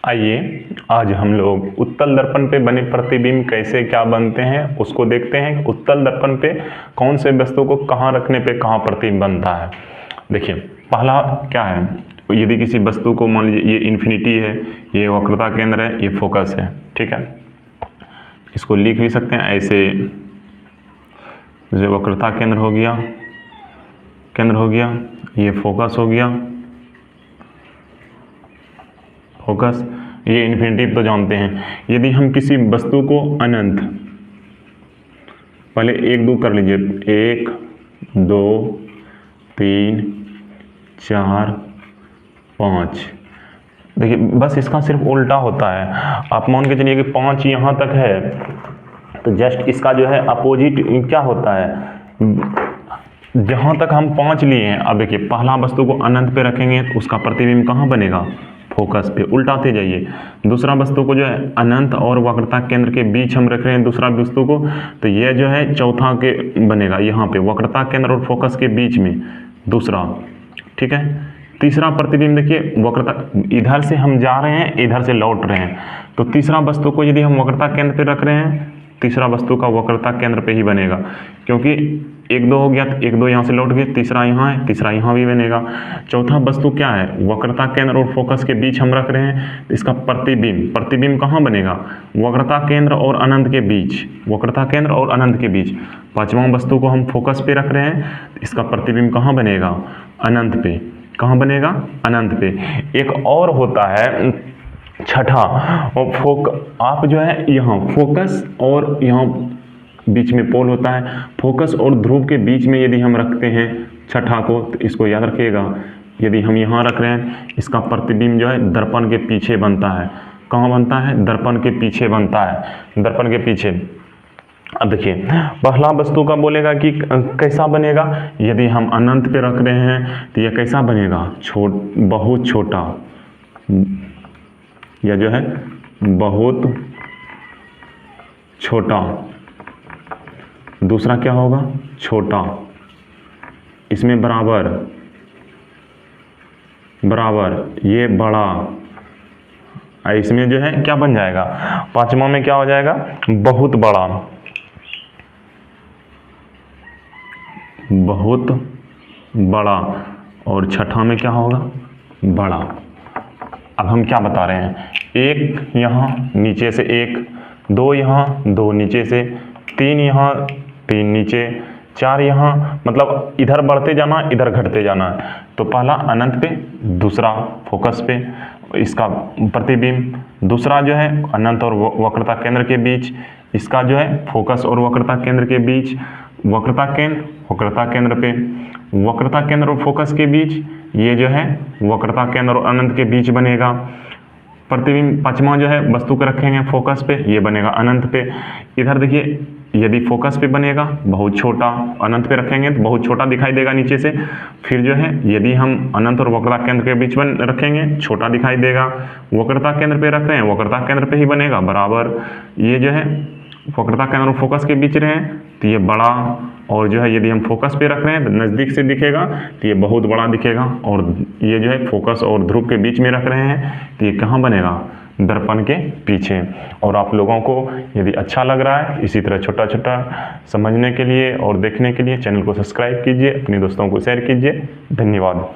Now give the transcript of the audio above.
आइए आज हम लोग उत्तल दर्पण पे बने प्रतिबिंब कैसे क्या बनते हैं उसको देखते हैं। उत्तल दर्पण पे कौन से वस्तु को कहाँ रखने पे कहाँ प्रतिबिंब बनता है। देखिए पहला क्या है, यदि किसी वस्तु को मान लीजिए ये इन्फिनिटी है, ये वक्रता केंद्र है, ये फोकस है, ठीक है। इसको लिख भी सकते हैं ऐसे, जैसे वक्रता केंद्र हो गया, ये फोकस हो गया, फोकस, ये इन्फिनिटी तो जानते हैं। यदि हम किसी वस्तु को अनंत, पहले 1 2 कर लीजिए, 1 2 3 4 5, देखिए बस इसका सिर्फ उल्टा होता है। आप मान के चलिए कि 5 यहाँ तक है, तो जस्ट इसका जो है अपोजिट क्या होता है, जहाँ तक हम 5 लिए हैं। अब देखिए पहला वस्तु को अनंत पे रखेंगे तो उसका प्रतिबिंब कहाँ बनेगा, फोकस पे, उल्टाते जाइए। दूसरा वस्तु को जो है अनंत और वक्रता केंद्र के बीच हम रख रहे हैं दूसरा वस्तु को, तो यह जो है चौथा के बनेगा यहाँ पे वक्रता केंद्र और फोकस के बीच में दूसरा, ठीक है। तीसरा प्रतिबिंब देखिए वक्रता, इधर से हम जा रहे हैं इधर से लौट रहे हैं, तो तीसरा वस्तु को यदि हम वक्रता केंद्र पे रख रहे हैं, तीसरा वस्तु का वक्रता केंद्र पे ही बनेगा, क्योंकि 1 2 हो गया तो 1 2 यहाँ से लौट गए, तीसरा यहाँ है, तीसरा यहाँ भी बनेगा। चौथा वस्तु क्या है, वक्रता केंद्र और फोकस के बीच हम रख रहे हैं, तो इसका प्रतिबिंब कहाँ बनेगा, वक्रता केंद्र और अनंत के बीच, वक्रता केंद्र और अनंत के बीच। पांचवा वस्तु को हम फोकस पे रख रहे हैं, इसका प्रतिबिंब कहाँ बनेगा, अनंत पे। कहाँ बनेगा, अनंत पे। एक और होता है छठा, और आप जो है यहाँ फोकस और यहाँ बीच में पोल होता है, फोकस और ध्रुव के बीच में यदि हम रखते हैं छठा को, तो इसको याद रखिएगा, यदि हम यहाँ रख रहे हैं इसका प्रतिबिंब जो है दर्पण के पीछे बनता है। कहाँ बनता है, दर्पण के पीछे बनता है, दर्पण के पीछे। अब देखिए पहला वस्तु का बोलेगा कि कैसा बनेगा, यदि हम अनंत पे रख रहे हैं तो यह कैसा बनेगा, बहुत छोटा, यह जो है बहुत छोटा। दूसरा क्या होगा, छोटा, इसमें बराबर, ये बड़ा, इसमें जो है क्या बन जाएगा, पांचवा में क्या हो जाएगा, बहुत बड़ा, और छठा में क्या होगा, बड़ा। अब हम क्या बता रहे हैं, 1 यहाँ नीचे से 1, 2 यहाँ, 2 नीचे से, 3 यहाँ, 3 नीचे, 4 यहाँ, मतलब इधर बढ़ते जाना इधर घटते जाना। तो पहला अनंत पे, दूसरा फोकस पे इसका प्रतिबिंब, दूसरा जो है अनंत और वक्रता केंद्र के बीच, इसका जो है फोकस और वक्रता केंद्र के बीच, वक्रता केंद्र पे, वक्रता केंद्र और फोकस के बीच, ये जो है वक्रता केंद्र और अनंत के बीच बनेगा। प्रतिबिंब पांचवा जो है वस्तु को रखेंगे फोकस पे, ये बनेगा अनंत पे। इधर देखिए यदि फोकस पे बनेगा बहुत छोटा, अनंत पे रखेंगे तो बहुत छोटा दिखाई देगा नीचे से। फिर जो है यदि हम अनंत और वक्रता केंद्र के बीच रखेंगे छोटा दिखाई देगा। वक्रता केंद्र पे रख रहे हैं, वक्रता केंद्र पे ही बनेगा बराबर। ये जो है वक्रता केंद्र और फोकस के बीच रहे तो ये बड़ा, और जो है यदि हम फोकस पे रख रहे हैं तो नज़दीक से दिखेगा तो ये बहुत बड़ा दिखेगा, और ये जो है फोकस और ध्रुव के बीच में रख रहे हैं तो ये कहाँ बनेगा, दर्पण के पीछे। और आप लोगों को यदि अच्छा लग रहा है इसी तरह छोटा छोटा समझने के लिए और देखने के लिए चैनल को सब्सक्राइब कीजिए, अपने दोस्तों को शेयर कीजिए। धन्यवाद।